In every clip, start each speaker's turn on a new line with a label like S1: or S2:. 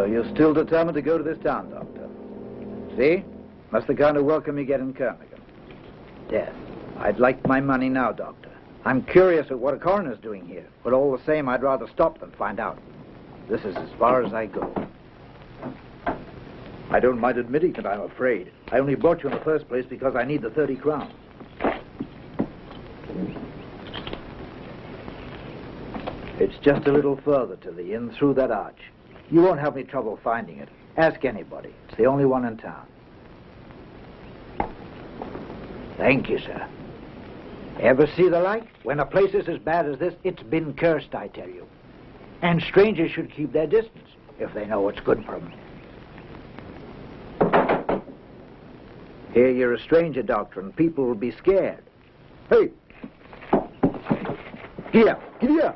S1: So you're still determined to go to this town, Doctor? See? That's the kind of welcome you get in Kernighan. Death. I'd like my money now, Doctor. I'm curious at what a coroner's doing here, but all the same, I'd rather stop than find out. This is as far as I go. I don't mind admitting that I'm afraid. I only brought you in the first place because I need the 30 crowns. It's just a little further to the inn, through that arch. You won't have any trouble finding it. Ask anybody. It's the only one in town. Thank you, sir. Ever see the like? When a place is as bad as this, it's been cursed, I tell you. And strangers should keep their distance if they know what's good for them. Here you're a stranger, Doctor, and people will be scared. Hey! Get here! Get here!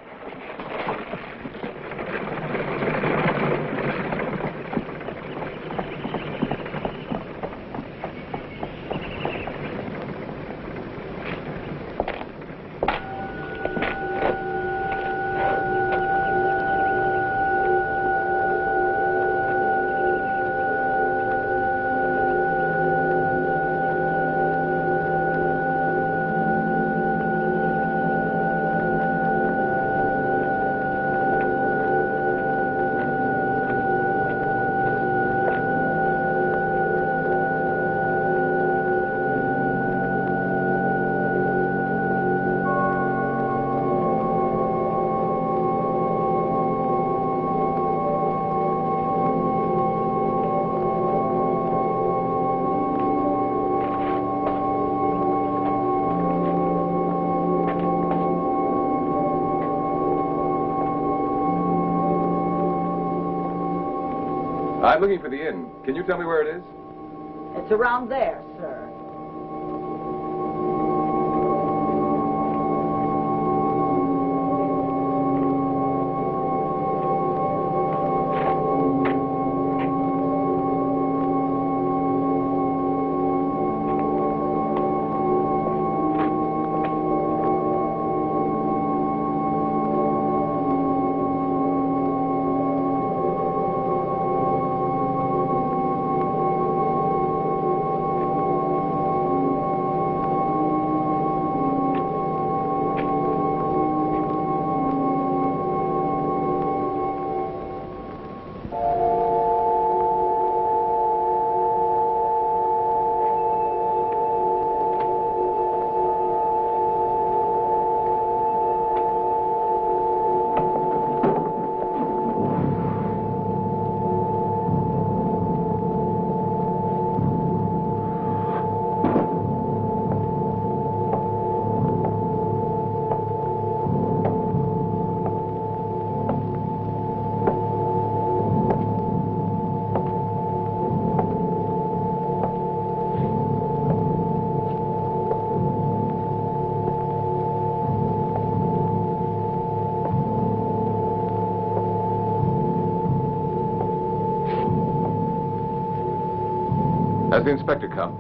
S2: I'm looking for the inn. Can you tell me where it is?
S3: It's around there, sir.
S2: Has the inspector come?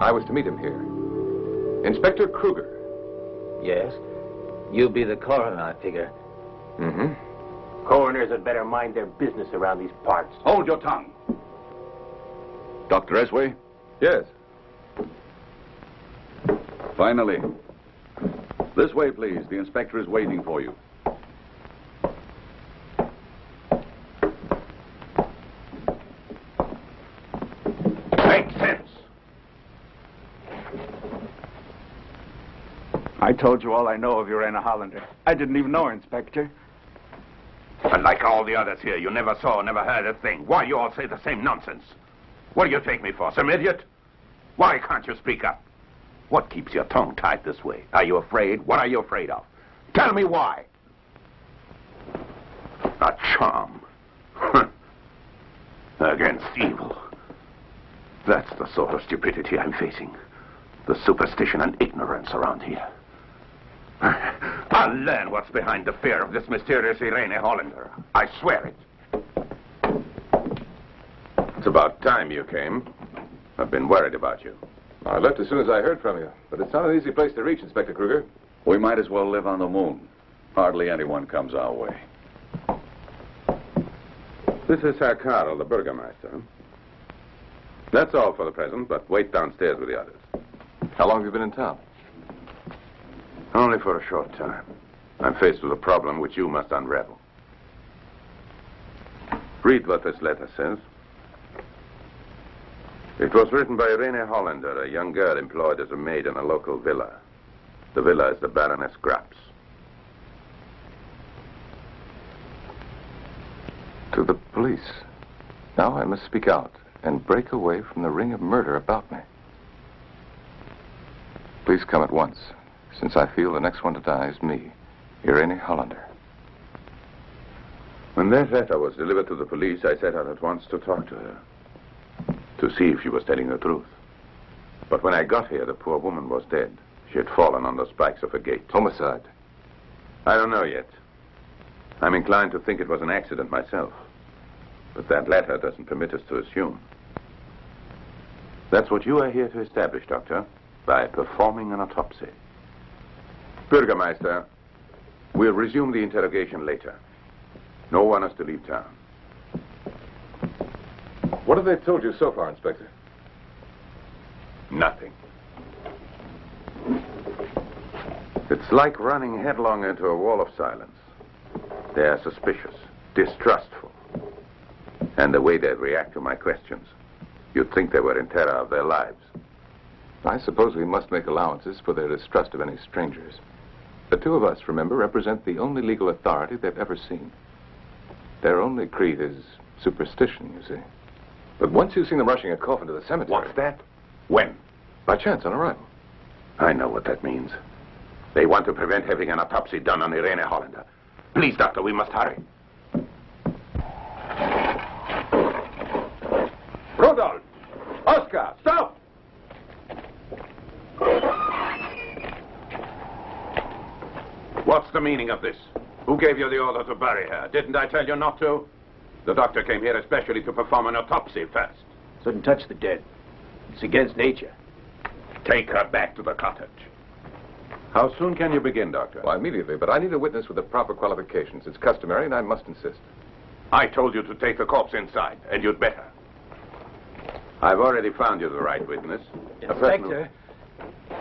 S2: I was to meet him here. Inspector Kruger.
S4: Yes? You be the coroner, I figure.
S2: Mm-hmm.
S4: Coroners had better mind their business around these parts.
S5: Hold your tongue. Dr. Esway?
S2: Yes.
S5: Finally. This way, please. The inspector is waiting for you.
S4: Make sense.
S6: I told you all I know of your Anna Hollander. I didn't even know her, Inspector.
S4: And like all the others here, you never saw, never heard a thing. Why you all say the same nonsense? What do you take me for, some idiot? Why can't you speak up? What keeps your tongue tied this way? Are you afraid? What are you afraid of? Tell me why. A charm. Against evil. That's the sort of stupidity I'm facing. The superstition and ignorance around here. I'll learn what's behind the fear of this mysterious Irene Hollander. I swear it.
S2: It's about time you came. I've been worried about you. I left as soon as I heard from you, but it's not an easy place to reach, Inspector Kruger.
S5: We might as well live on the moon. Hardly anyone comes our way.
S2: This is Herr Karl, the Burgermeister. That's all for the present, but wait downstairs with the others.
S5: How long have you been in town?
S2: Only for a short time. I'm faced with a problem which you must unravel. Read what this letter says. It was written by Irene Hollander, a young girl employed as a maid in a local villa. The villa is the Baroness Graps.
S5: To the police. Now I must speak out and break away from the ring of murder about me. Please come at once, since I feel the next one to die is me, Irene Hollander.
S2: When that letter was delivered to the police, I set out at once to talk to her, to see if she was telling the truth. But when I got here, the poor woman was dead. She had fallen on the spikes of a gate.
S5: Homicide.
S2: I don't know yet. I'm inclined to think it was an accident myself. But that letter doesn't permit us to assume. That's what you are here to establish, Doctor, by performing an autopsy. Bürgermeister, we'll resume the interrogation later. No one has to leave town.
S5: What have they told you so far, Inspector?
S2: Nothing. It's like running headlong into a wall of silence. They are suspicious, distrustful. And the way they react to my questions, you'd think they were in terror of their lives.
S5: I suppose we must make allowances for their distrust of any strangers. The two of us, remember, represent the only legal authority they've ever seen. Their only creed is superstition, you see. But once you've seen them rushing a coffin to the cemetery...
S2: What's that? When?
S5: By chance, on arrival.
S2: I know what that means. They want to prevent having an autopsy done on Irene Hollander. Please, Doctor, we must hurry. Rudolph! Oscar, stop! What's the meaning of this? Who gave you the order to bury her? Didn't I tell you not to? The doctor came here especially to perform an autopsy first.
S7: Shouldn't touch the dead. It's against nature.
S2: Take her back to the cottage. How soon can you begin, Doctor?
S5: Well, immediately, but I need a witness with the proper qualifications. It's customary, and I must insist.
S2: I told you to take the corpse inside, and you'd better. I've already found you the right witness.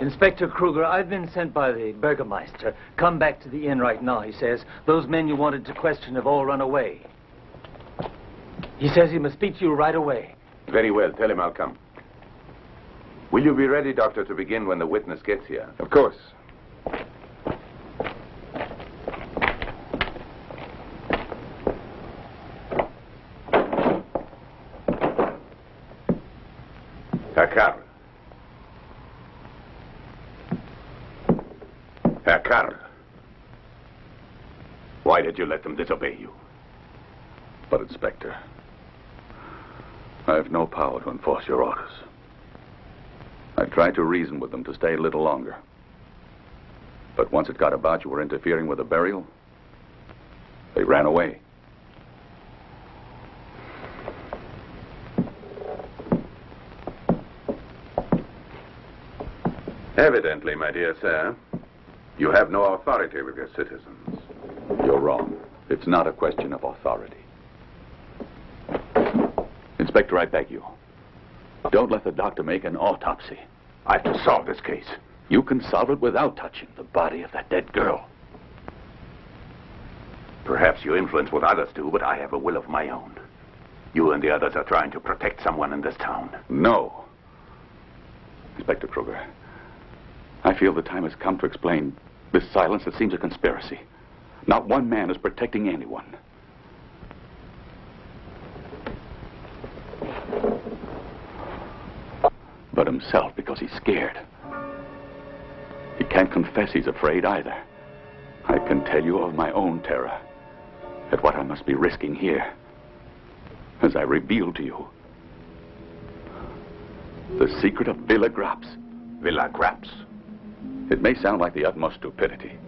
S8: Inspector Kruger, I've been sent by the Burgermeister. Come back to the inn right now, he says. Those men you wanted to question have all run away. He says he must speak to you right away.
S2: Very well. Tell him I'll come. Will you be ready, Doctor, to begin when the witness gets here?
S5: Of course.
S2: Herr Karl. Herr Karl. Why did you let them disobey you?
S6: But, Inspector, I have no power to enforce your orders. I tried to reason with them to stay a little longer. But once it got about you were interfering with the burial, they ran away.
S2: Evidently, my dear sir, you have no authority with your citizens.
S6: You're wrong. It's not a question of authority. Inspector, I beg you, don't let the doctor make an autopsy.
S2: I have to solve this case.
S6: You can solve it without touching the body of that dead girl.
S2: Perhaps you influence what others do, but I have a will of my own. You and the others are trying to protect someone in this town.
S6: No. Inspector Kruger, I feel the time has come to explain this silence that seems a conspiracy. Not one man is protecting anyone. But himself, because he's scared. He can't confess he's afraid either. I can tell you of my own terror at what I must be risking here as I reveal to you the secret of Villa Graps.
S2: Villa Graps?
S6: It may sound like the utmost stupidity.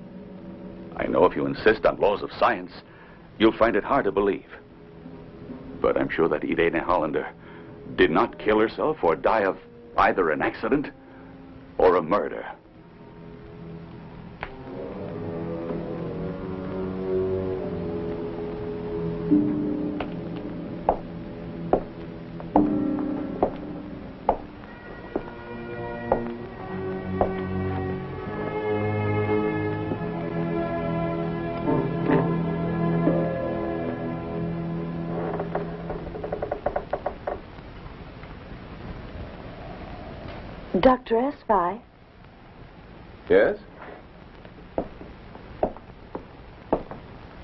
S6: I know if you insist on laws of science, you'll find it hard to believe. But I'm sure that Irene Hollander did not kill herself or die of either an accident or a murder.
S9: Dr. Esfi?
S5: Yes?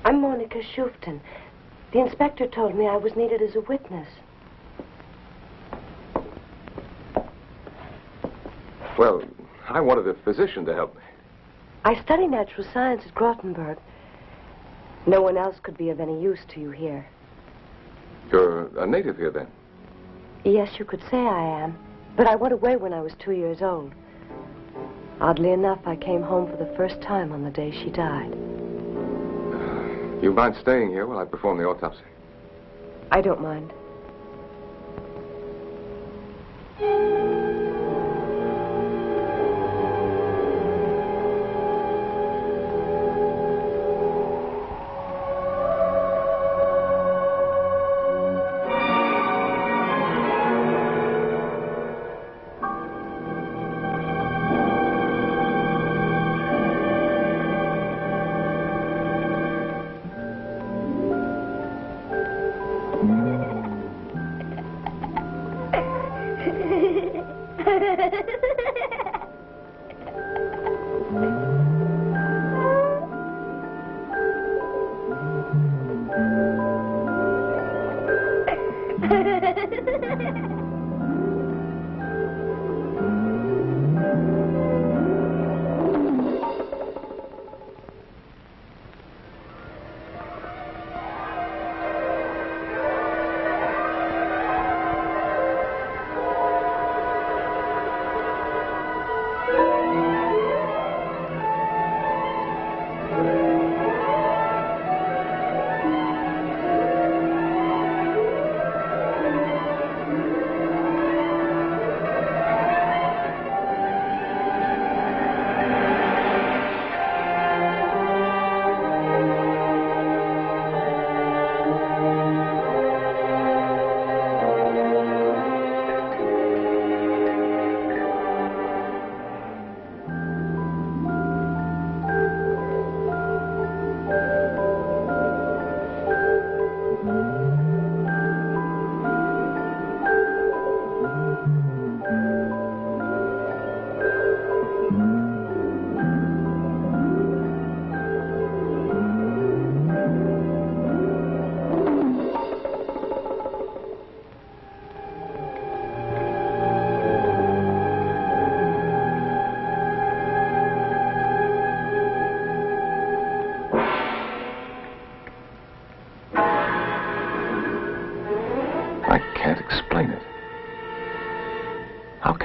S9: I'm Monica Schuften. The inspector told me I was needed as a witness.
S5: Well, I wanted a physician to help me.
S9: I study natural science at Grottenburg. No one else could be of any use to you here.
S5: You're a native here, then?
S9: Yes, you could say I am. But I went away when I was 2 years old. Oddly enough, I came home for the first time on the day she died.
S5: You mind staying here while I perform the autopsy?
S9: I don't mind.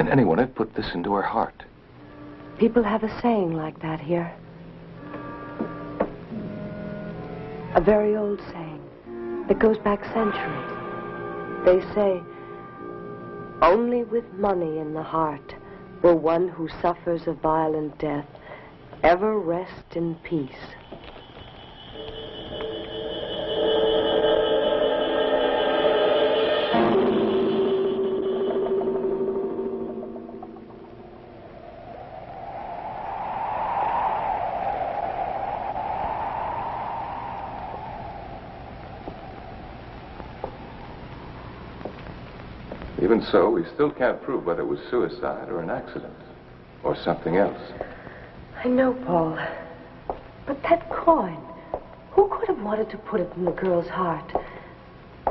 S5: Anyone had put this into her heart.
S9: People have a saying like that here. A very old saying that goes back centuries. They say, only with money in the heart will one who suffers a violent death ever rest in peace.
S5: Even so, we still can't prove whether it was suicide or an accident or something else.
S9: I know, Paul. But that coin, who could have wanted to put it in the girl's heart?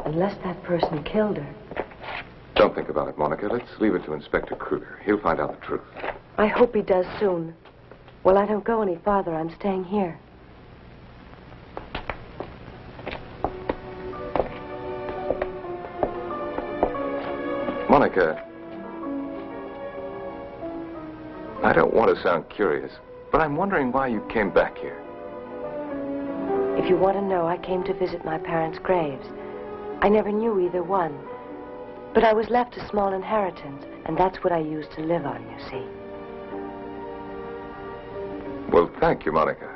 S9: Unless that person killed her.
S5: Don't think about it, Monica. Let's leave it to Inspector Kruger. He'll find out the truth.
S9: I hope he does soon. Well, I don't go any farther. I'm staying here.
S5: Monica, I don't want to sound curious, but I'm wondering why you came back here.
S9: If you want to know, I came to visit my parents' graves. I never knew either one. But I was left a small inheritance, and that's what I used to live on, you see.
S5: Well, thank you, Monica.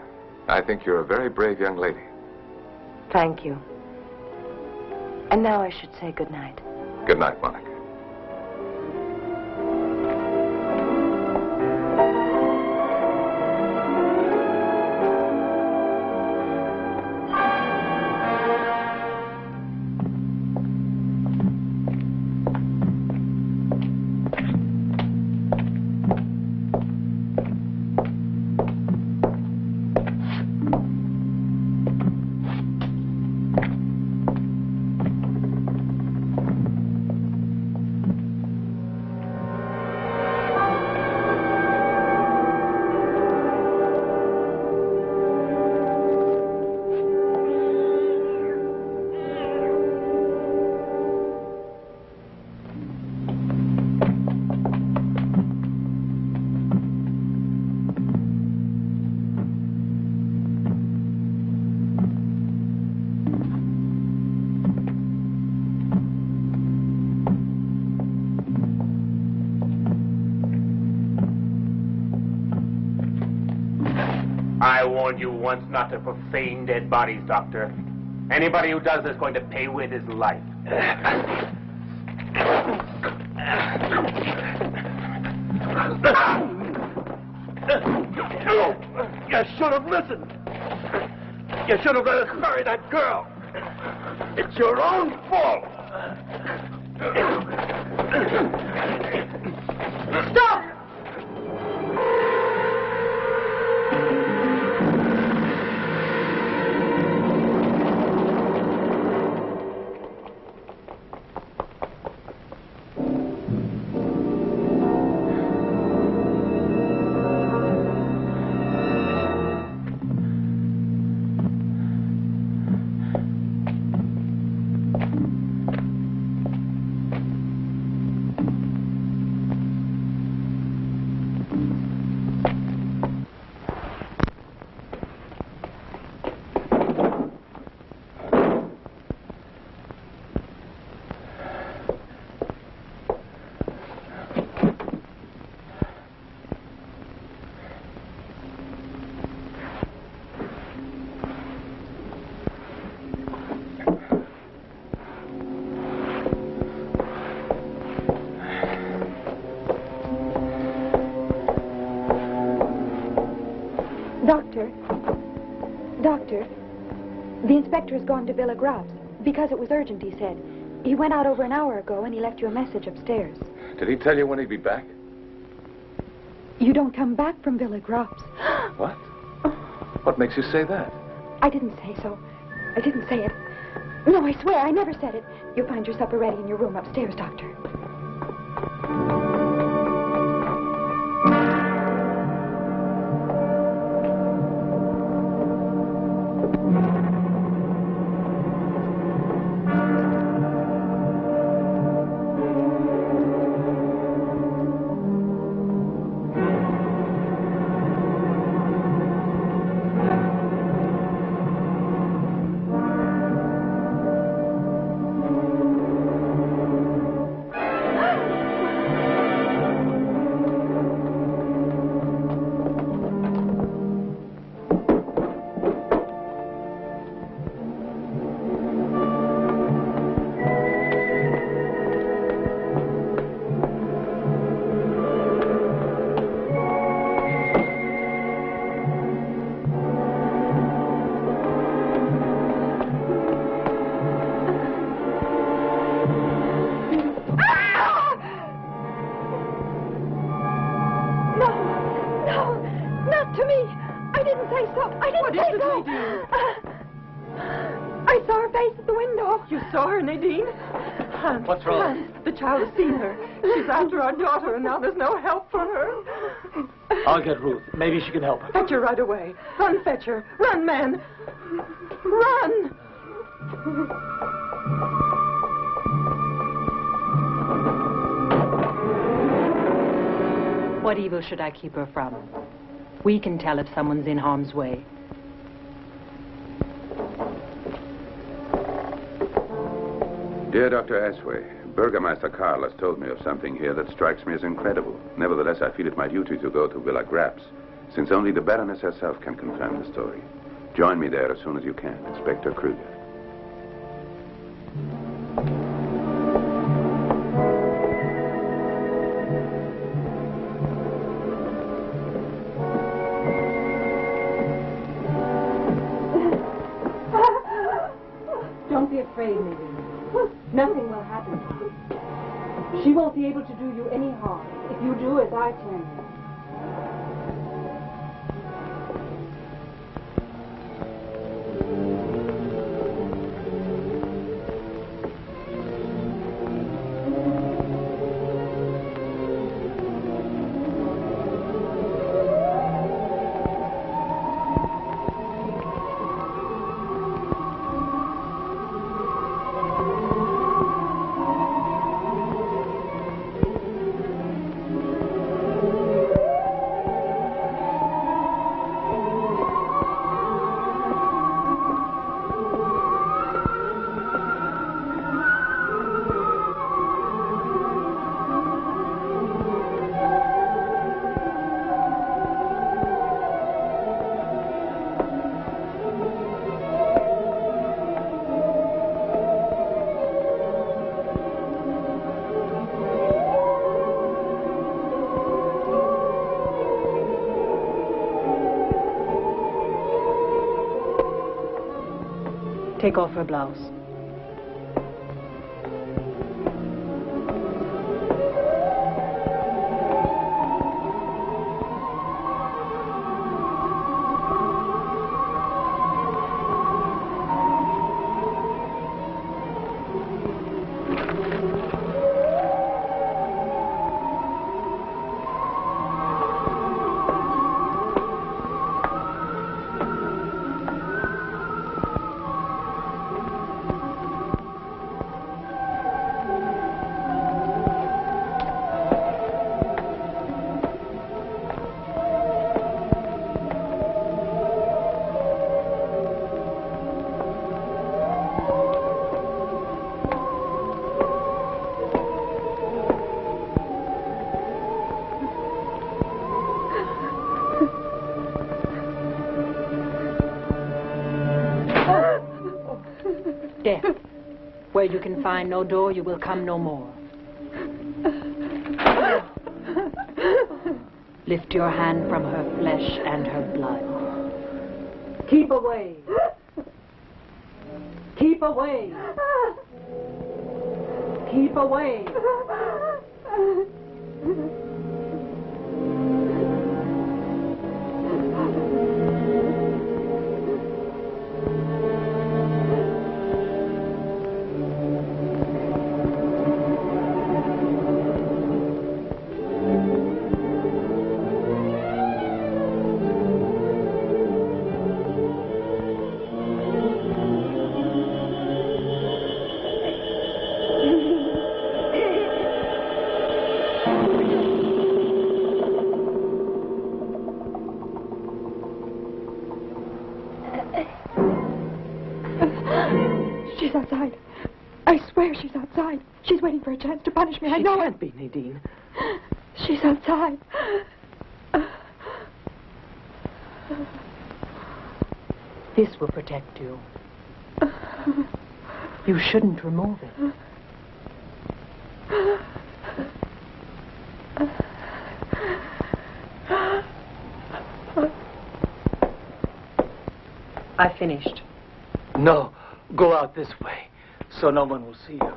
S5: I think you're a very brave young lady.
S9: Thank you. And now I should say good night.
S5: Good night, Monica.
S7: warned you once not to profane dead bodies, Doctor. Anybody who does is going to pay with his life.
S10: You should have listened. You should have let us bury that girl. It's your own fault.
S3: Stop!
S11: Doctor, the inspector has gone to Villa Grobs because it was urgent, he said. He went out over an hour ago and he left you a message upstairs.
S5: Did he tell you when he'd be back?
S11: You don't come back from Villa Grobs.
S5: What? What makes you say that?
S11: I didn't say so. I didn't say it. No, I swear, I never said it. You'll find your supper ready in your room upstairs, Doctor.
S8: What's wrong?
S12: The child has seen her. She's after our daughter, and now there's no help for her.
S8: I'll get Ruth. Maybe she can help her.
S12: Fetch her right away. Run, fetch her. Run, man. Run!
S13: What evil should I keep her from? We can tell if someone's in harm's way.
S2: Dear Dr. Asway, Burgomaster Carl has told me of something here that strikes me as incredible. Nevertheless, I feel it my duty to go to Villa Grabs, since only the Baroness herself can confirm the story. Join me there as soon as you can, Inspector Kruger.
S14: Don't be afraid, Nadine. Nothing will happen to you. She won't be able to do you any harm if you do as I tell you.
S13: Take off her blouse. Death. Where you can find no door, you will come no more. Lift your hand from her flesh and her blood.
S14: Keep away. Keep away. Keep away.
S11: She's outside. I swear she's outside. She's waiting for a chance to punish me. I know
S8: She can't be, Nadine.
S11: She's outside.
S13: This will protect you. You shouldn't remove it. I finished.
S8: No, go out this way, so no one will see you.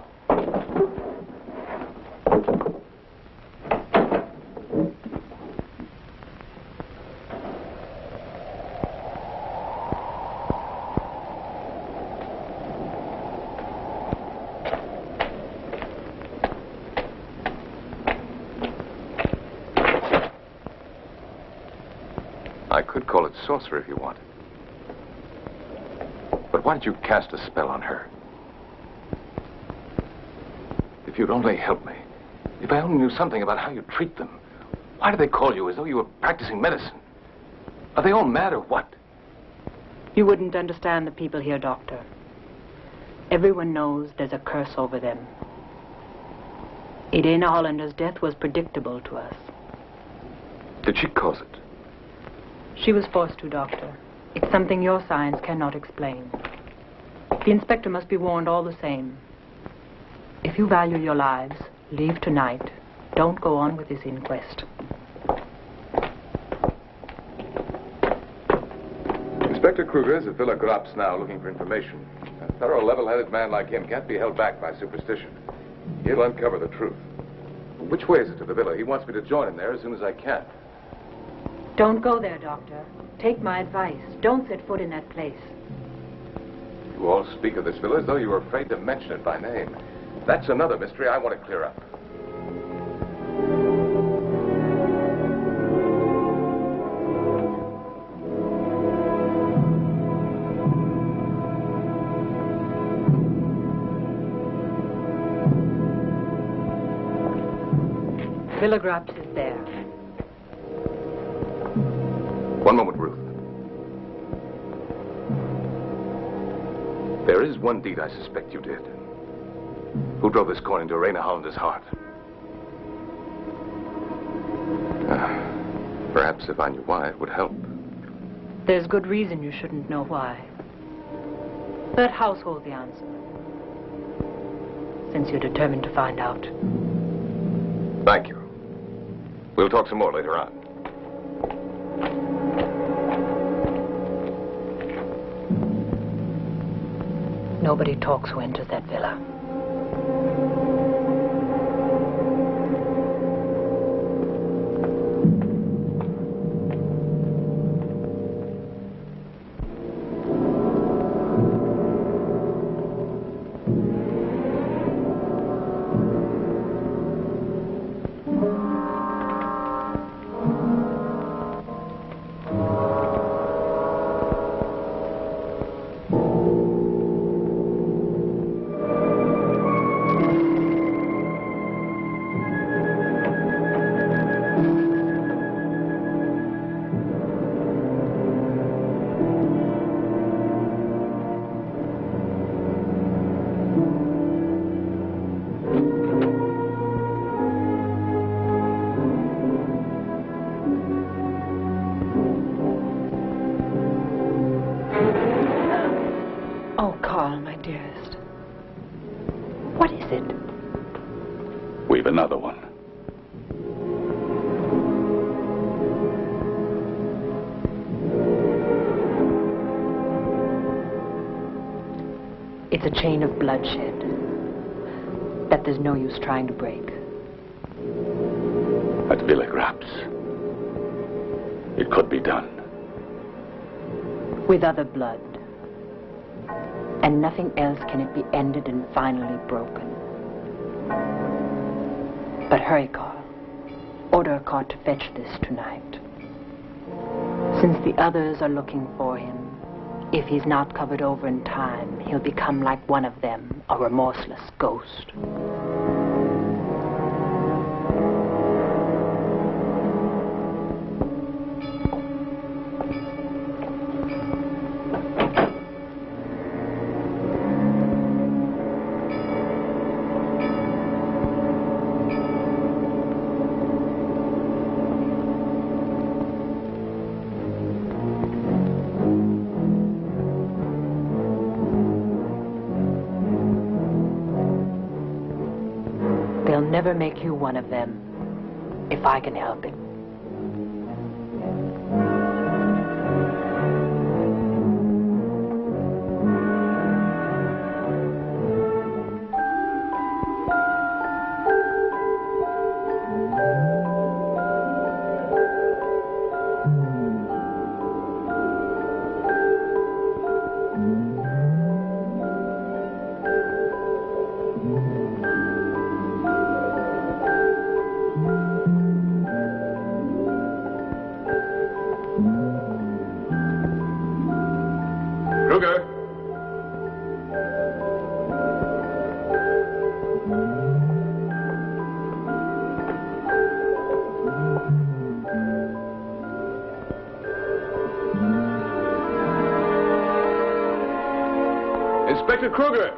S5: I could call it sorcery if you wanted. But why did you cast a spell on her? If you'd only help me, if I only knew something about how you treat them, why do they call you as though you were practicing medicine? Are they all mad or what?
S13: You wouldn't understand the people here, Doctor. Everyone knows there's a curse over them. Irene Hollander's death was predictable to us.
S5: Did she cause it?
S13: She was forced to, Doctor. It's something your science cannot explain. The inspector must be warned all the same. If you value your lives, leave tonight. Don't go on with this inquest.
S5: Inspector Kruger is at Villa Grops now looking for information. A thorough, level-headed man like him can't be held back by superstition. He'll uncover the truth. Which way is it to the villa? He wants me to join him there as soon as I can.
S13: Don't go there, Doctor. Take my advice. Don't set foot in that place.
S5: You all speak of this villa as though you were afraid to mention it by name. That's another mystery I want to clear up.
S13: Villa Grops is there.
S5: One moment, Ruth. There is one deed I suspect you did. Who drove this coin into Irene Hollander's heart? Perhaps if I knew why, it would help.
S13: There's good reason you shouldn't know why. Let House hold the answer, since you're determined to find out.
S5: Thank you. We'll talk some more later on.
S13: Nobody talks who enters that villa.
S6: We've another one.
S13: It's a chain of bloodshed that there's no use trying to break.
S6: At Villa Graps, it could be done.
S13: With other blood. And nothing else can it be ended and finally broken. But hurry, Carl. Order a cart to fetch this tonight. Since the others are looking for him, if he's not covered over in time, he'll become like one of them, a remorseless ghost. They'll never make you one of them, if I can help it.
S5: Inspector Kruger!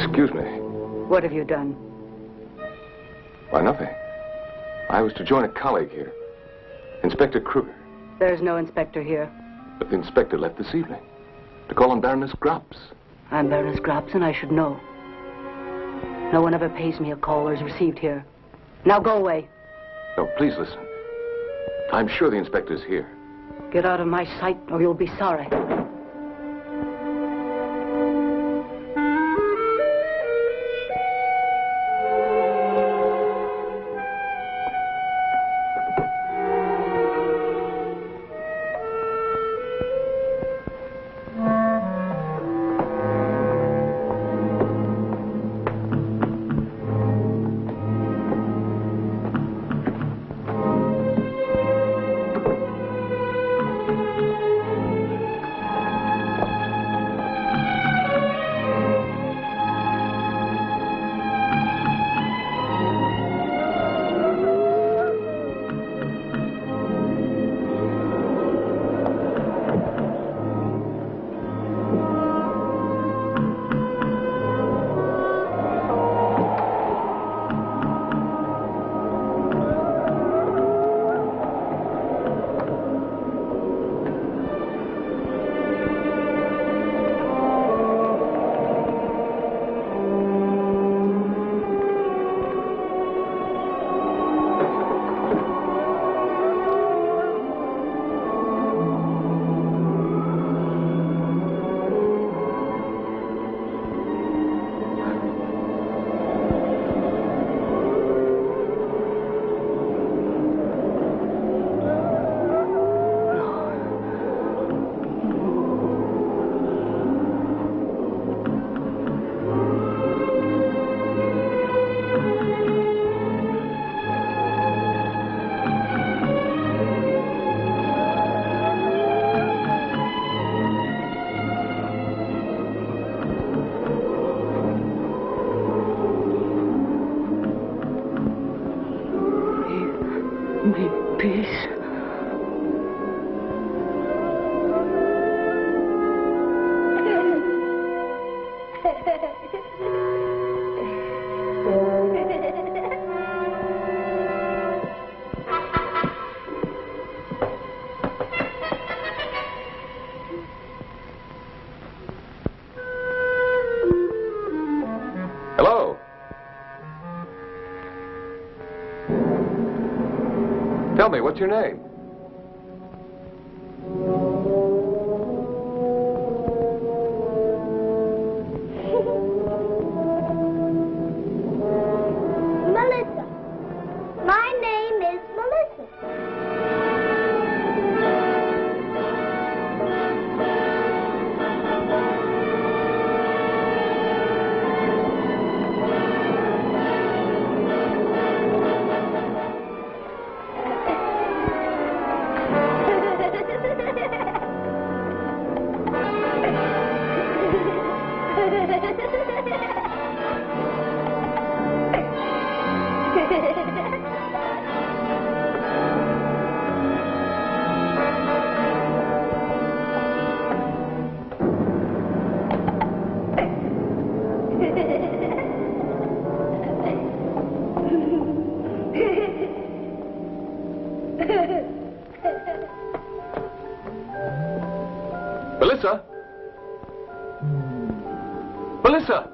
S5: Excuse me.
S9: What have you done?
S5: Why, nothing. I was to join a colleague here. Inspector Kruger.
S9: There's no inspector here.
S5: But the inspector left this evening to call on Baroness Grops.
S15: I'm Baroness Grops, and I should know. No one ever pays me a call or is received here. Now go away.
S5: No, please listen. I'm sure the inspector's here.
S15: Get out of my sight, or you'll be sorry. Peace.
S5: Hello. Tell me, what's your name?
S16: Melissa. My name is Melissa.
S5: Melissa? Melissa!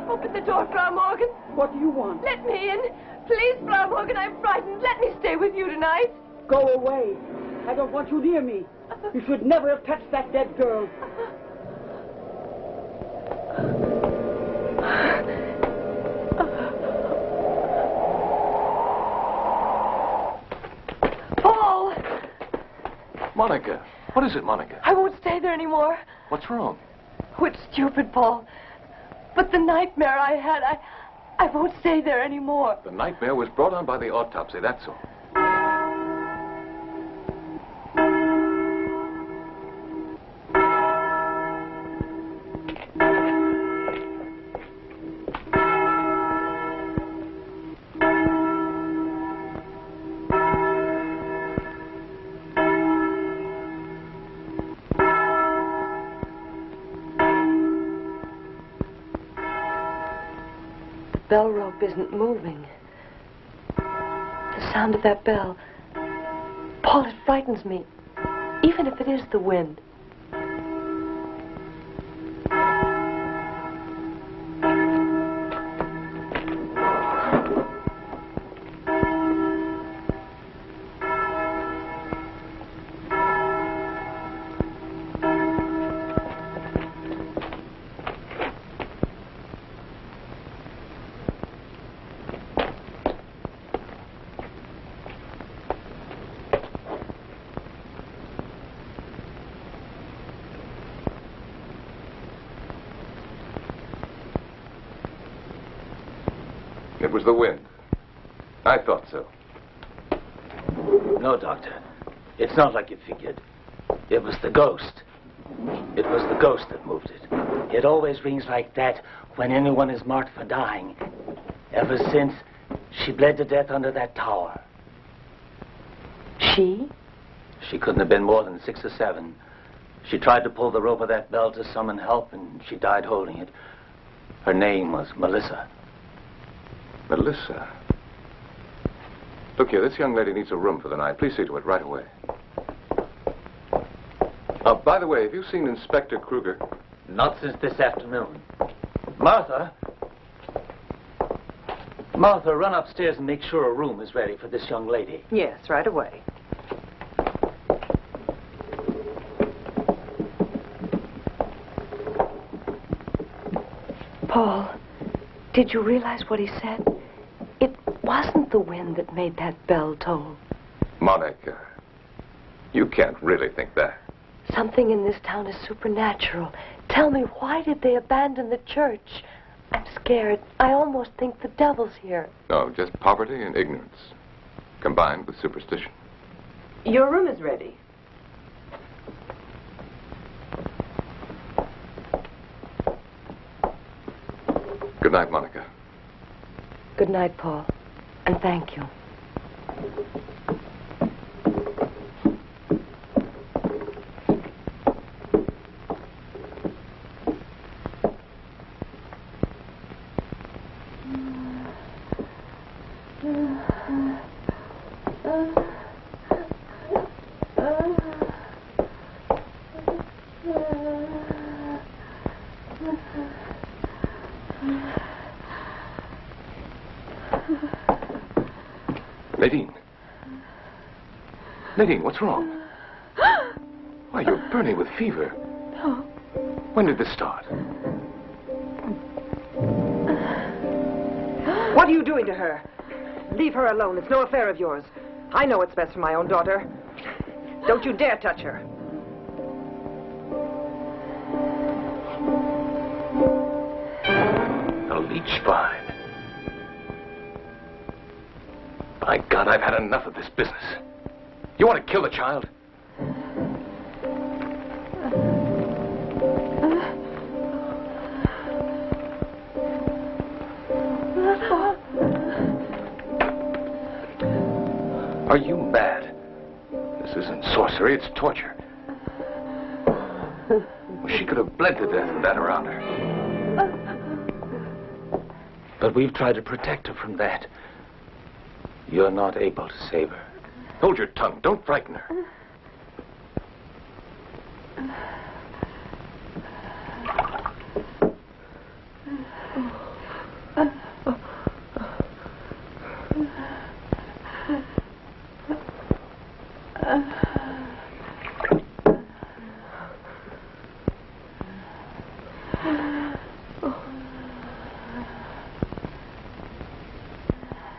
S17: Open the door, Frau Morgan.
S12: What do you want?
S17: Let me in. Please, Frau Morgan, I'm frightened. Let me stay with you tonight.
S12: Go away. I don't want you near me. You should never have touched that dead girl.
S17: Paul!
S5: Monica. What is it, Monica?
S17: I won't stay there anymore.
S5: What's wrong?
S17: Oh, it's stupid, Paul. But the nightmare I had, I won't stay there anymore.
S5: The nightmare was brought on by the autopsy, that's all.
S9: Bell rope isn't moving. The sound of that bell. Paul, it frightens me. Even if it is the wind.
S5: It was the wind. I thought so.
S8: No, Doctor. It's not like you figured. It was the ghost. It was the ghost that moved it. It always rings like that when anyone is marked for dying. Ever since she bled to death under that tower.
S9: She?
S8: She couldn't have been more than 6 or 7. She tried to pull the rope of that bell to summon help, and she died holding it. Her name was Melissa.
S5: Melissa? Look here, this young lady needs a room for the night. Please see to it right away. By the way, have you seen Inspector Kruger?
S8: Not since this afternoon. Martha? Martha, run upstairs and make sure a room is ready for this young lady.
S12: Yes, right away.
S9: Paul, did you realize what he said? It wasn't the wind that made that bell toll.
S5: Monica, you can't really think that.
S9: Something in this town is supernatural. Tell me, why did they abandon the church? I'm scared. I almost think the devil's here.
S5: No, just poverty and ignorance, combined with superstition.
S12: Your room is ready.
S5: Good night, Monica.
S9: Good night, Paul. And thank you.
S5: Nadine. Nadine, what's wrong? Why, you're burning with fever.
S11: No.
S5: When did this start?
S12: What are you doing to her? Leave her alone. It's no affair of yours. I know what's best for my own daughter. Don't you dare touch her.
S5: The leech spine. By God, I've had enough of this business. You want to kill the child? Are you mad? This isn't sorcery, it's torture. Well, she could have bled to death with that around her. But we've tried to protect her from that. You're not able to save her. Hold your tongue. Don't frighten her.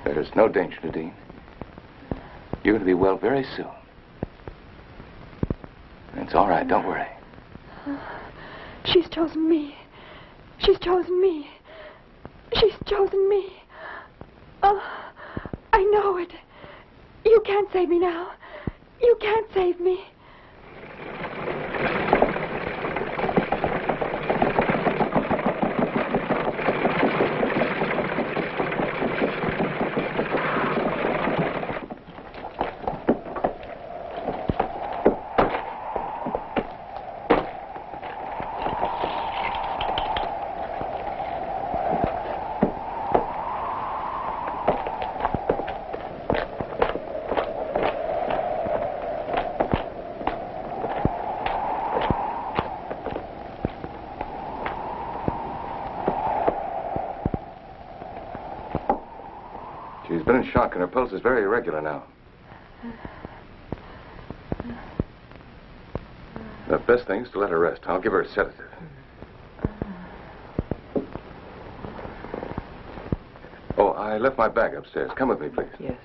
S5: There's no danger, Nadine. You're going to be well very soon. It's all right, don't worry.
S11: She's chosen me. She's chosen me. She's chosen me. Oh, I know it. You can't save me now. You can't save me.
S5: She's been in shock and her pulse is very irregular now. The best thing is to let her rest. I'll give her a sedative. Oh, I left my bag upstairs. Come with me, please.
S12: Yes.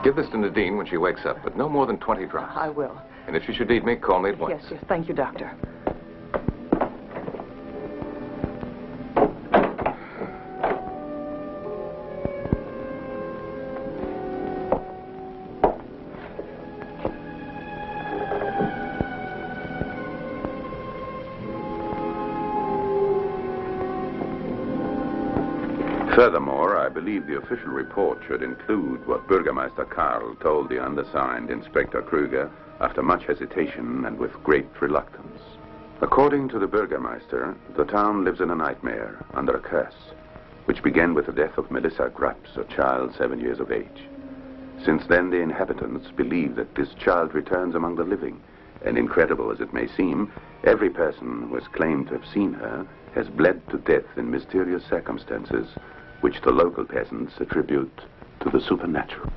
S5: Give this to Nadine when she wakes up, but no more than 20 drops.
S12: I will.
S5: And if she should need me, call me at once.
S12: Yes, yes. Thank you, Doctor.
S2: Furthermore, I believe the official report should include what Bürgermeister Karl told the undersigned Inspector Kruger after much hesitation and with great reluctance. According to the Bürgermeister, the town lives in a nightmare under a curse, which began with the death of Melissa Graps, a child 7 years of age. Since then, the inhabitants believe that this child returns among the living, and incredible as it may seem, every person who has claimed to have seen her has bled to death in mysterious circumstances which the local peasants attribute to the supernatural.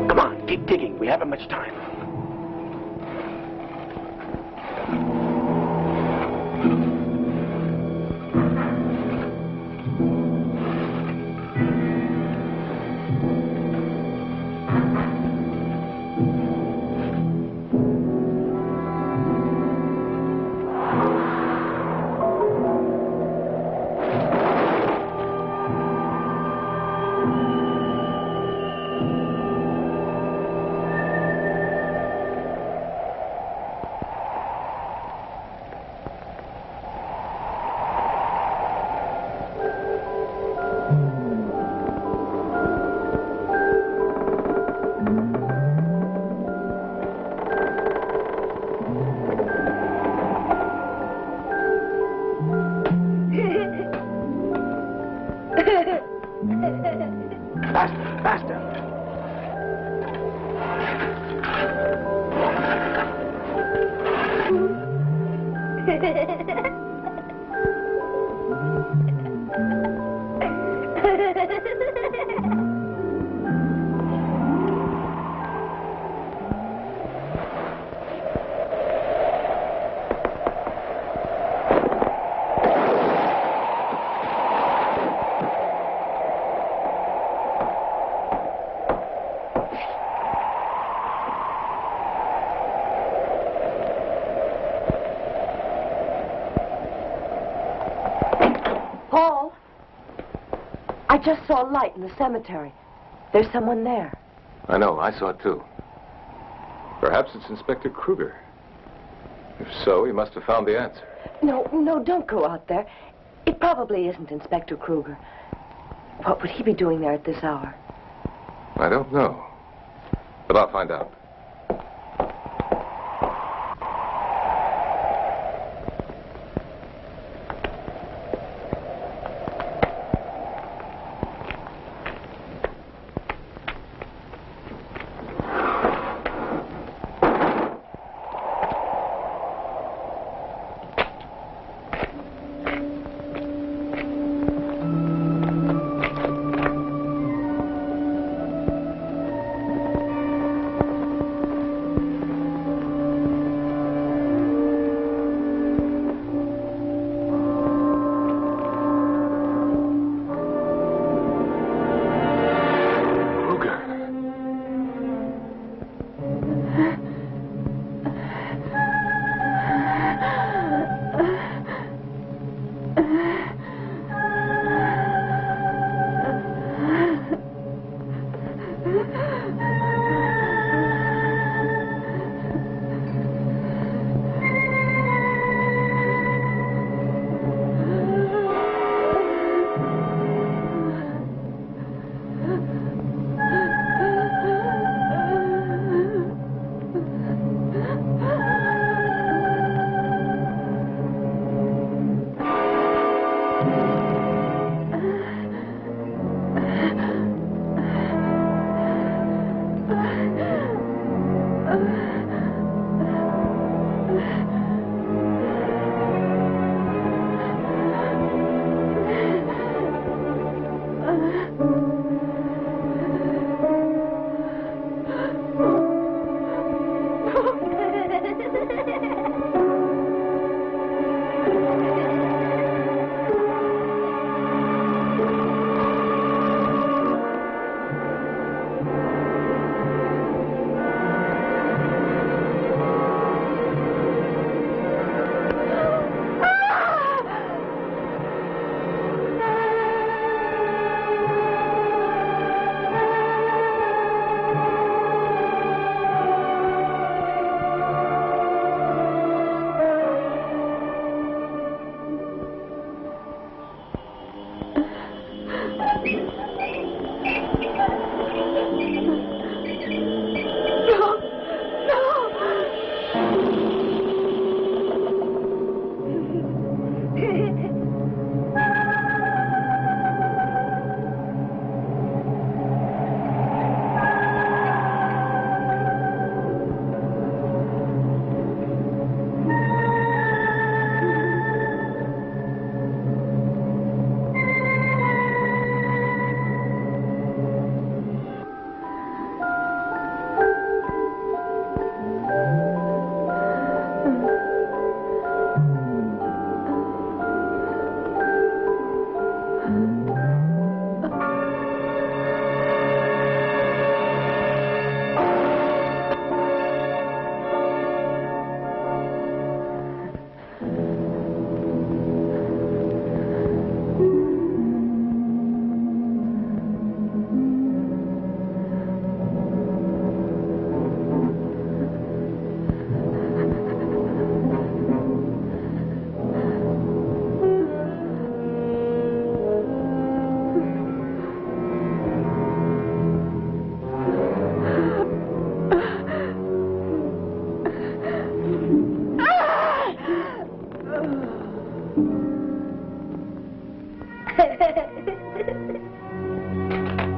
S10: Come on, keep digging. We haven't much time.
S9: Paul, I just saw a light in the cemetery. There's someone there.
S5: I know, I saw it too. Perhaps it's Inspector Kruger. If so, he must have found the answer.
S9: No, don't go out there. It probably isn't Inspector Kruger. What would he be doing there at this hour?
S5: I don't know. But I'll find out.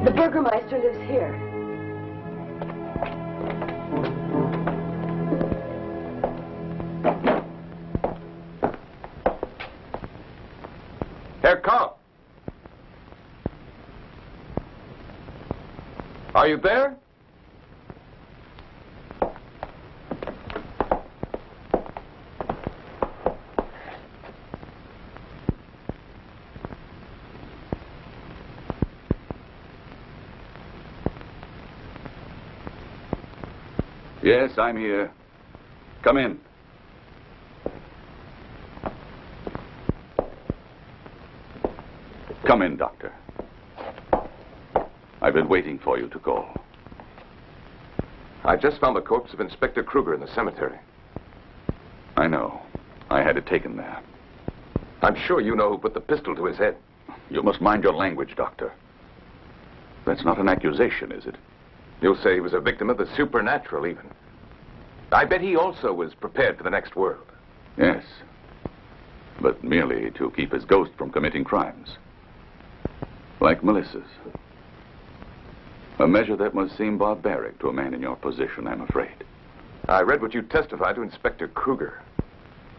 S9: The Burgermeister lives here.
S5: Are you there?
S6: Yes, I'm here. Come in. Come in, Doctor. I've been waiting for you to call.
S5: I just found the corpse of Inspector Kruger in the cemetery.
S6: I know. I had it taken there.
S5: I'm sure you know who put the pistol to his head.
S6: You must mind your language, Doctor. That's not an accusation, is it?
S5: You'll say he was a victim of the supernatural, even. I bet he also was prepared for the next world.
S6: Yes. But merely to keep his ghost from committing crimes. Like Melissa's. A measure that must seem barbaric to a man in your position, I'm afraid.
S5: I read what you testified to Inspector Kruger.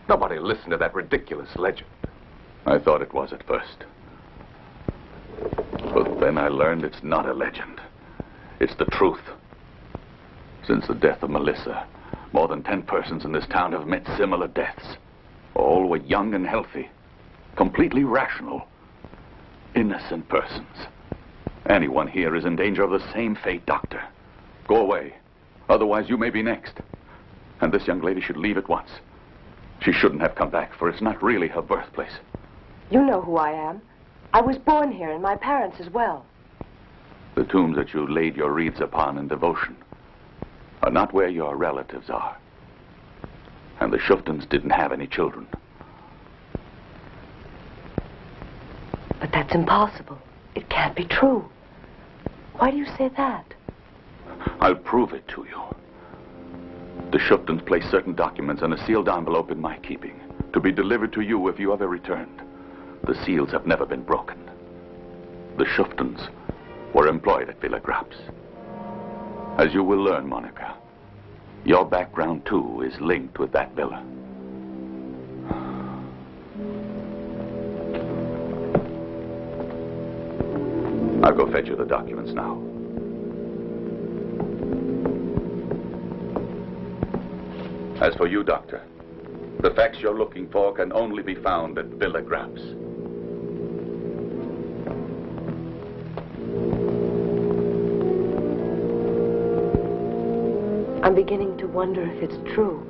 S5: Nobody listened to that ridiculous legend.
S6: I thought it was at first. But then I learned it's not a legend. It's the truth. Since the death of Melissa, more than 10 persons in this town have met similar deaths. All were young and healthy, completely rational, innocent persons. Anyone here is in danger of the same fate, Doctor. Go away. Otherwise, you may be next. And this young lady should leave at once. She shouldn't have come back, for it's not really her birthplace.
S9: You know who I am. I was born here, and my parents as well.
S6: The tombs that you laid your wreaths upon in devotion are not where your relatives are. And the Schuftons didn't have any children.
S9: But that's impossible. It can't be true. Why do you say that?
S6: I'll prove it to you. The Schuftons placed certain documents in a sealed envelope in my keeping, to be delivered to you if you ever returned. The seals have never been broken. The Schuftons were employed at Villa Graps. As you will learn, Monica, your background, too, is linked with that villa. I'll go fetch you the documents now. As for you, Doctor, the facts you're looking for can only be found at Villa Graps.
S9: I'm beginning to wonder if it's true.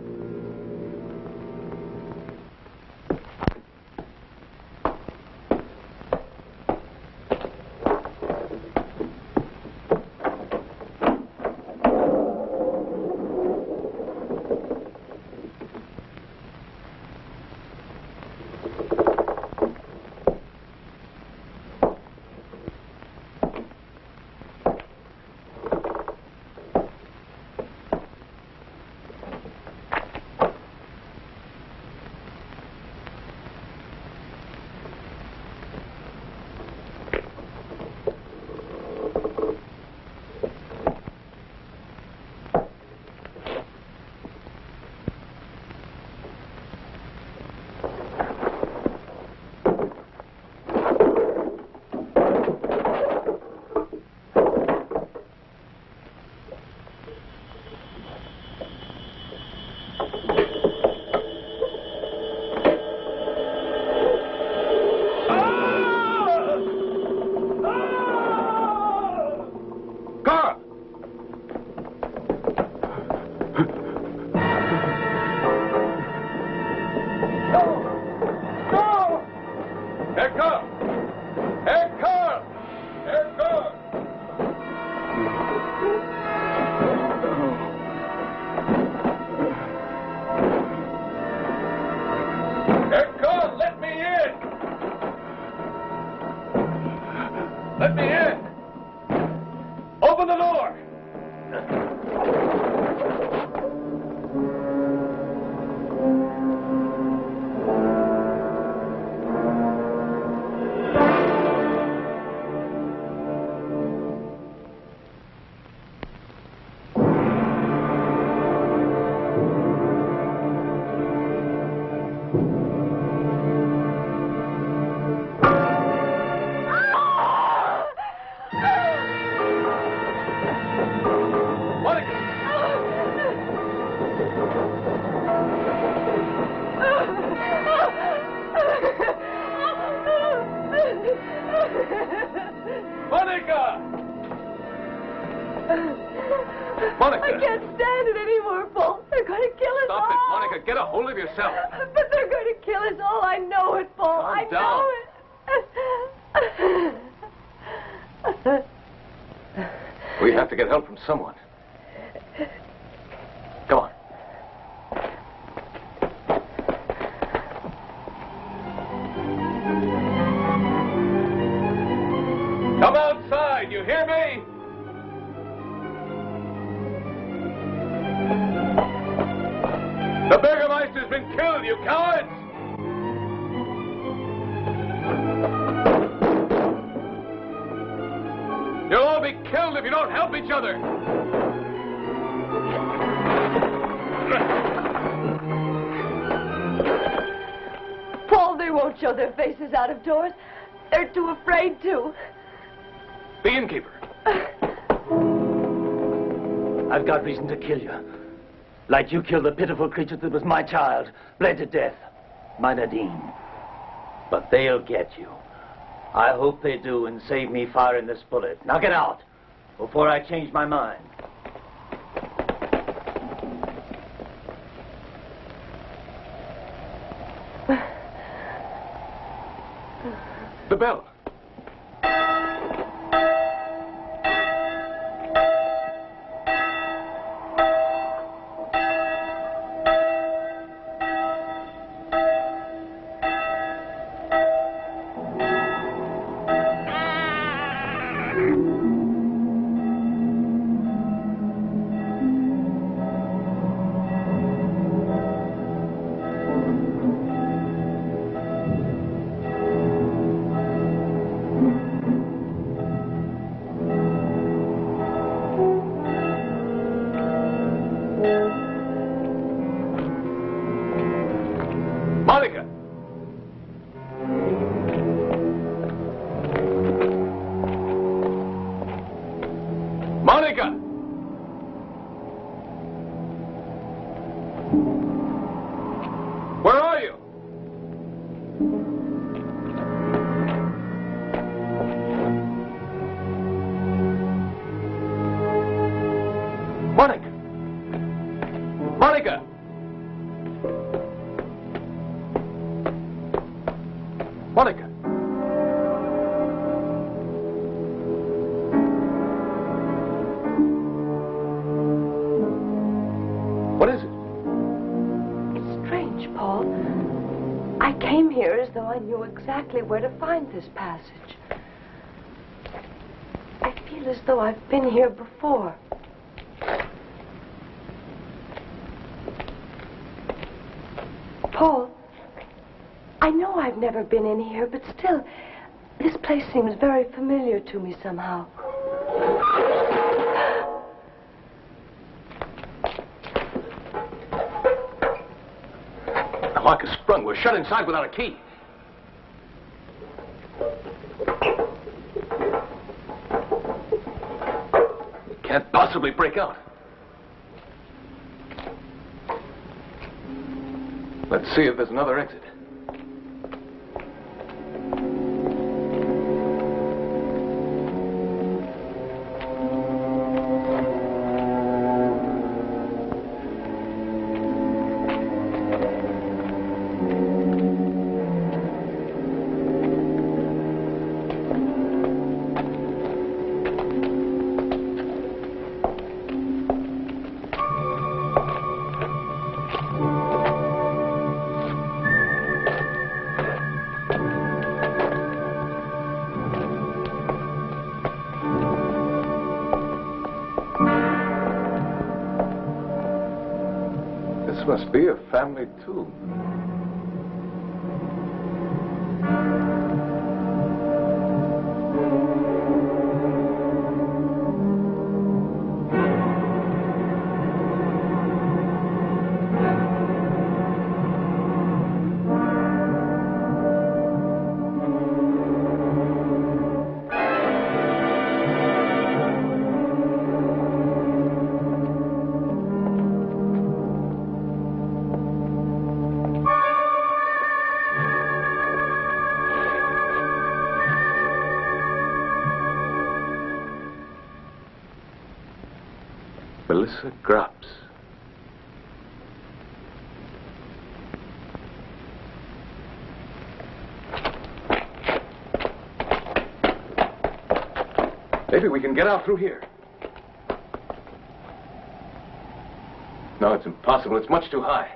S10: Let me in! Open the door!
S6: Monica!
S17: I can't stand it anymore, Paul. They're going to kill us all.
S6: Stop it, Monica. Get a hold of yourself.
S17: But they're going to kill us all. I know it, Paul. I know it.
S5: We have to get help from someone. Come on.
S6: Come outside, you hear me? The Bürgermeister's been killed, you cowards! You'll all be killed if you don't help each other!
S17: Paul, they won't show their faces out of doors. They're too afraid to.
S5: The innkeeper.
S8: I've got reason to kill you. Like you killed the pitiful creature that was my child, bled to death. My Nadine. But they'll get you. I hope they do and save me firing this bullet. Now get out, before I change my mind.
S5: The bell.
S6: Monica! Monica! Where are you? Monica! Monica! Monica! What is it?
S9: It's strange, Paul. I came here as though I knew exactly where to find this passage. I feel as though I've been here before. Paul, I know I've never been in here, but still, this place seems very familiar to me somehow.
S5: The lock is sprung. We're shut inside without a key. We can't possibly break out. Let's see if there's another exit. This must be a family tomb. Melissa Grubbs. Maybe we can get out through here. No, it's impossible. It's much too high.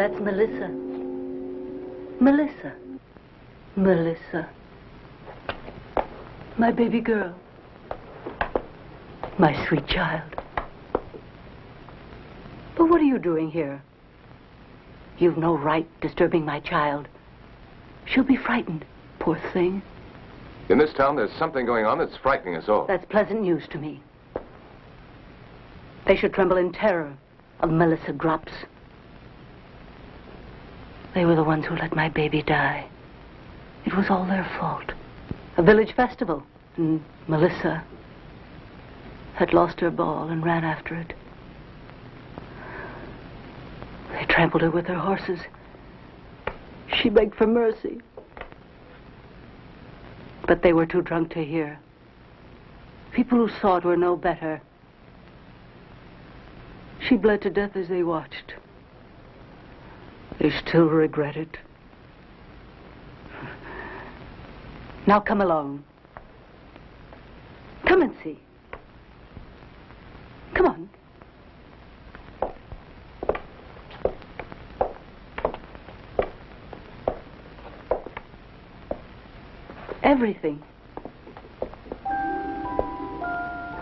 S15: That's Melissa. Melissa. Melissa. My baby girl. My sweet child. But what are you doing here? You've no right disturbing my child. She'll be frightened, poor thing.
S5: In this town, there's something going on that's frightening us all.
S15: That's pleasant news to me. They should tremble in terror of Melissa Grubbs. They were the ones who let my baby die. It was all their fault. A village festival, and Melissa had lost her ball and ran after it. They trampled her with their horses. She begged for mercy. But they were too drunk to hear. People who saw it were no better. She bled to death as they watched. They still regret it. Now come along. Come and see. Come on. Everything.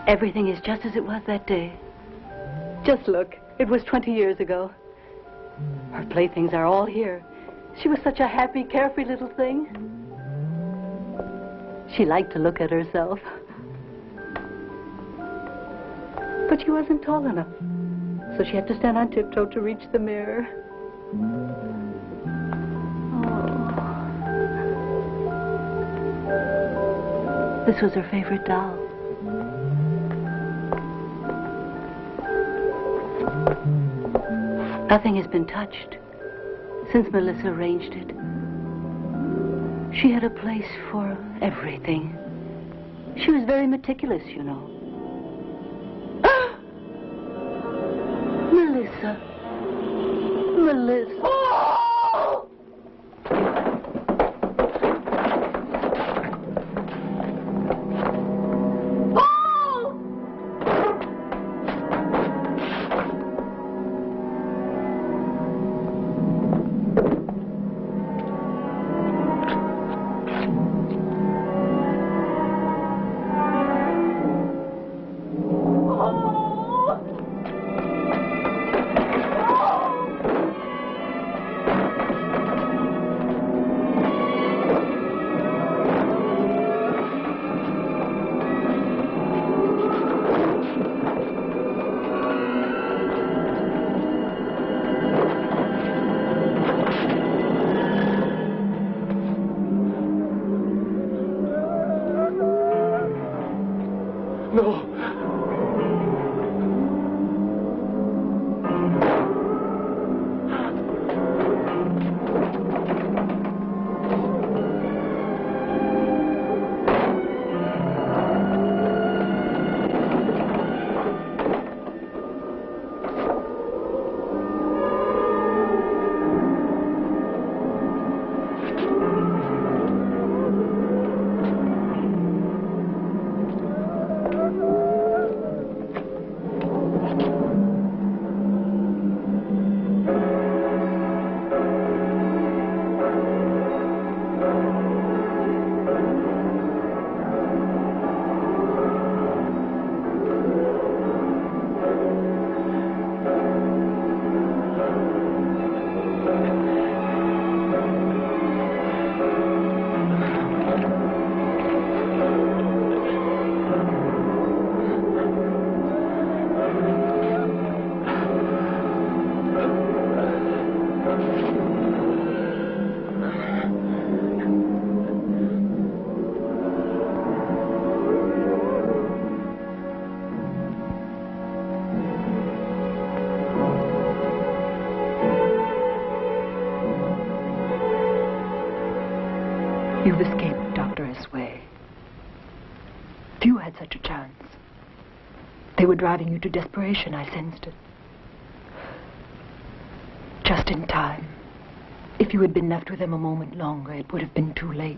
S15: Everything is just as it was that day. Just look. It was 20 years ago. Her playthings are all here. She was such a happy, carefree little thing. She liked to look at herself. But she wasn't tall enough, so she had to stand on tiptoe to reach the mirror. Oh. This was her favorite doll. Nothing has been touched since Melissa arranged it. She had a place for everything. She was very meticulous, you know. Melissa. Melissa. Oh!
S13: You've escaped, Dr. Esway. Few had such a chance. They were driving you to desperation, I sensed it. Just in time. If you had been left with them a moment longer, it would have been too late.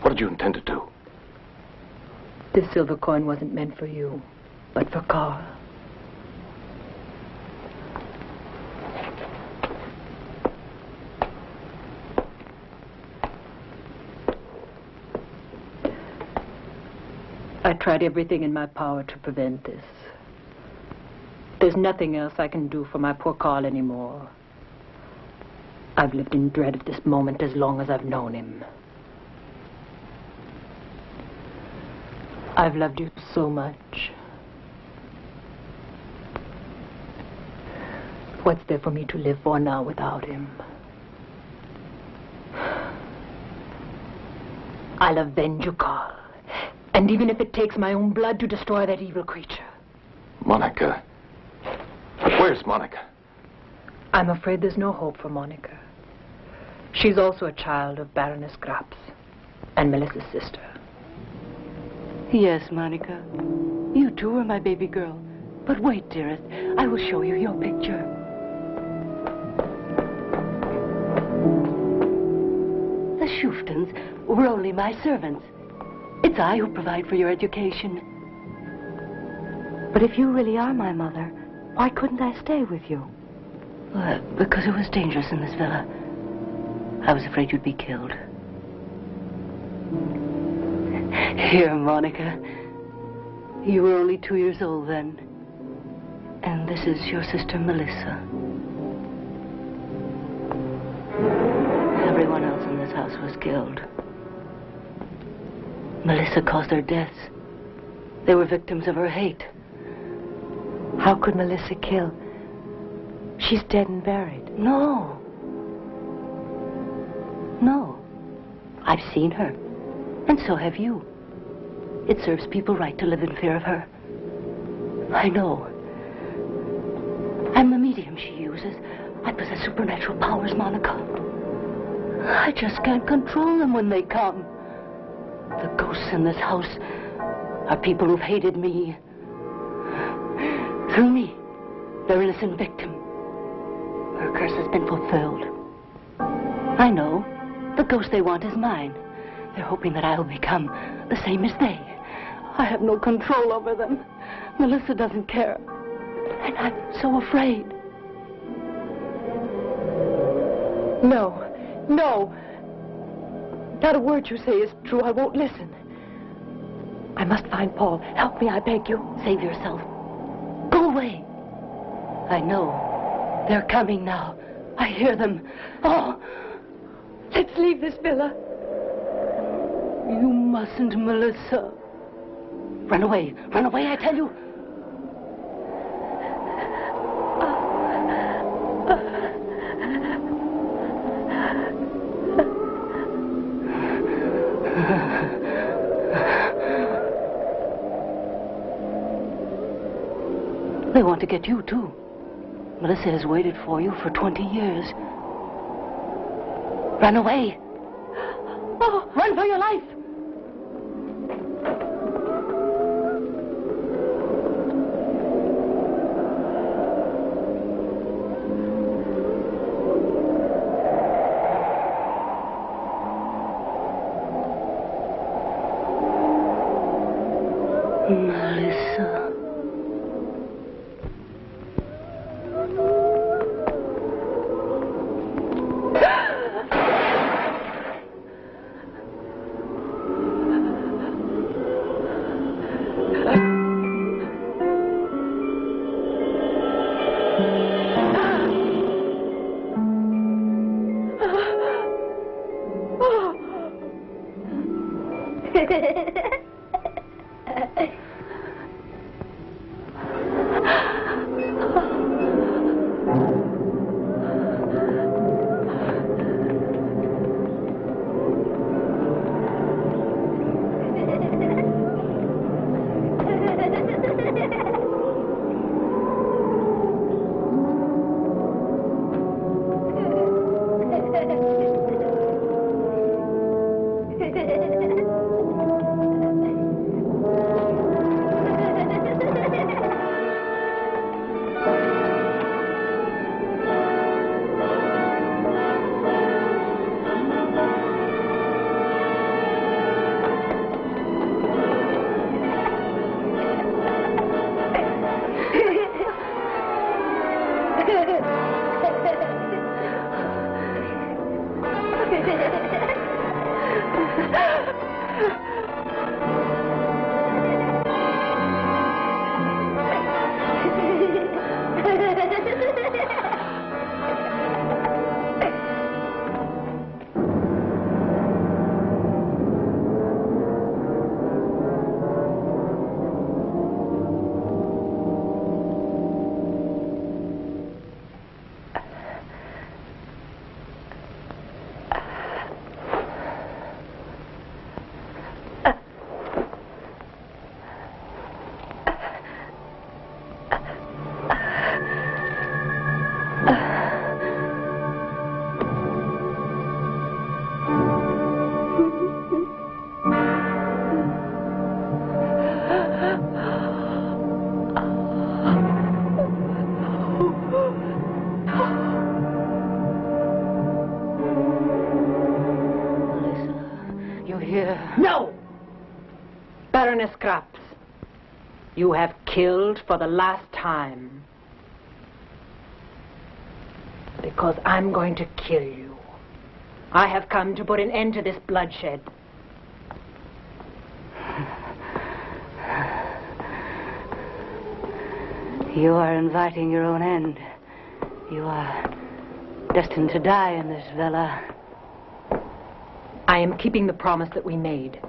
S5: What did you intend to do?
S13: This silver coin wasn't meant for you, but for Carl. I tried everything in my power to prevent this. There's nothing else I can do for my poor Carl anymore. I've lived in dread of this moment as long as I've known him. I've loved you so much. What's there for me to live for now without him? I'll avenge you, Carl. And even if it takes my own blood to destroy that evil creature.
S5: Monica. Where's Monica?
S13: I'm afraid there's no hope for Monica. She's also a child of Baroness Graps and Melissa's sister.
S15: Yes, Monica. You too are my baby girl. But wait, dearest. I will show you your picture. The Schuftons were only my servants. It's I who provide for your education.
S9: But if you really are my mother, why couldn't I stay with you?
S15: Because it was dangerous in this villa. I was afraid you'd be killed. Here, Monica. You were only 2 years old then. And this is your sister, Melissa. Everyone else in this house was killed. Melissa caused their deaths. They were victims of her hate.
S9: How could Melissa kill? She's dead and buried.
S15: No. No. I've seen her. And so have you. It serves people right to live in fear of her. I know. I'm the medium she uses. I possess supernatural powers, Monica. I just can't control them when they come. The ghosts in this house are people who've hated me. Through me, their innocent victim. Her curse has been fulfilled. I know. The ghost they want is mine. They're hoping that I'll become the same as they. I have no control over them. Melissa doesn't care. And I'm so afraid.
S9: No. No. Not a word you say is true. I won't listen. I must find Paul. Help me, I beg you.
S15: Save yourself. Go away. I know. They're coming now. I hear them. Oh,
S9: let's leave this villa.
S15: You mustn't, Melissa. Run away. Run away, I tell you. They want to get you, too. Melissa has waited for you for 20 years. Run away. Oh, run for your life. Melissa.
S13: No! Baroness Krapps, you have killed for the last time. Because I'm going to kill you. I have come to put an end to this bloodshed.
S15: You are inviting your own end. You are destined to die in this villa.
S13: I am keeping the promise that we made.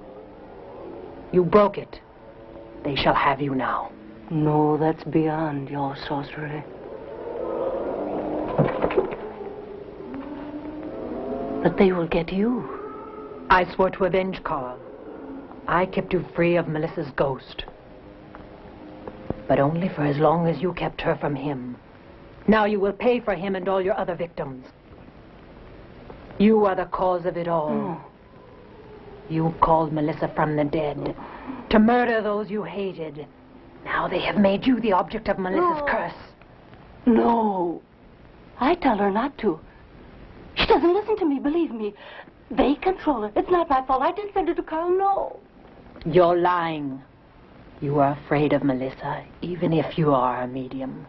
S13: You broke it. They shall have you now.
S15: No, that's beyond your sorcery. But they will get you.
S13: I swore to avenge Carl. I kept you free of Melissa's ghost. But only for as long as you kept her from him. Now you will pay for him and all your other victims. You are the cause of it all.
S15: Oh.
S13: You called Melissa from the dead to murder those you hated. Now they have made you the object of Melissa's curse.
S15: No. I tell her not to. She doesn't listen to me, believe me. They control her. It's not my fault. I didn't send her to Carl, no.
S13: You're lying. You are afraid of Melissa, even if you are a medium.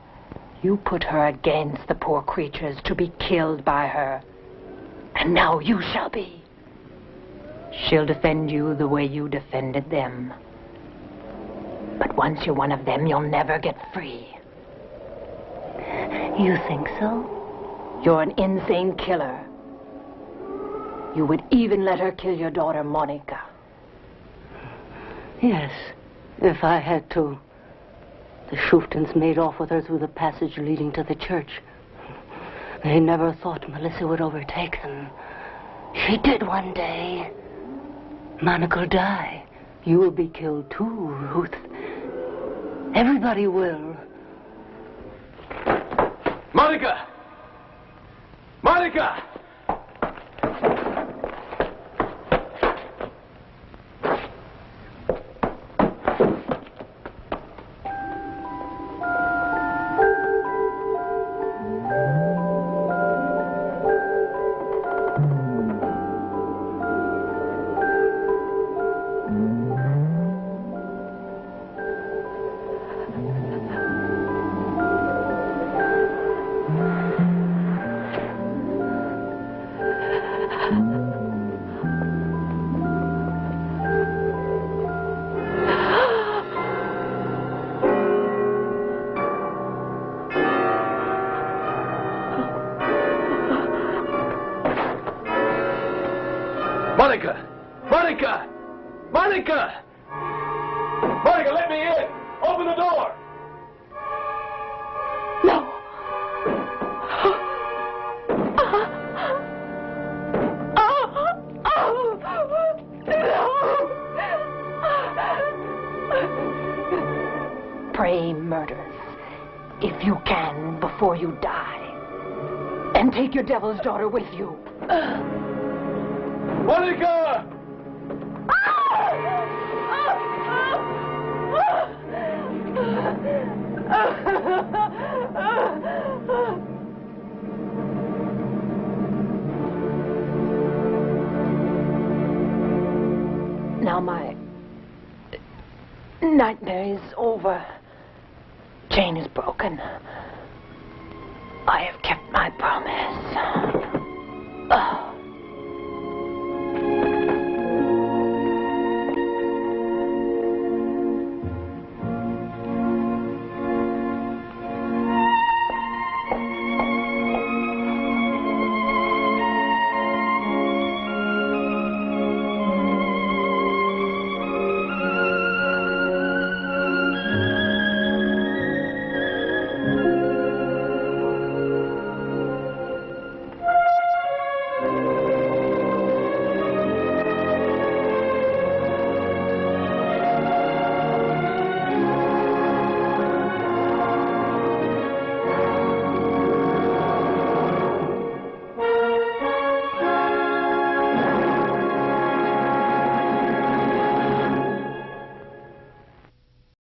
S13: You put her against the poor creatures to be killed by her. And now you shall be. She'll defend you the way you defended them. But once you're one of them, you'll never get free.
S15: You think so?
S13: You're an insane killer. You would even let her kill your daughter, Monica.
S15: Yes, if I had to. The Schuftons made off with her through the passage leading to the church. They never thought Melissa would overtake them. She did one day. Monica'll die. You will be killed too, Ruth. Everybody will.
S10: Monica! Monica! Monica! Monica! Monica! Monica, let me in! Open the door!
S11: No!
S13: Pray murders, if you can, before you die. And take your devil's daughter with you.
S10: Monica!
S15: Now my nightmare is over. Chain is broken. I have kept my promise.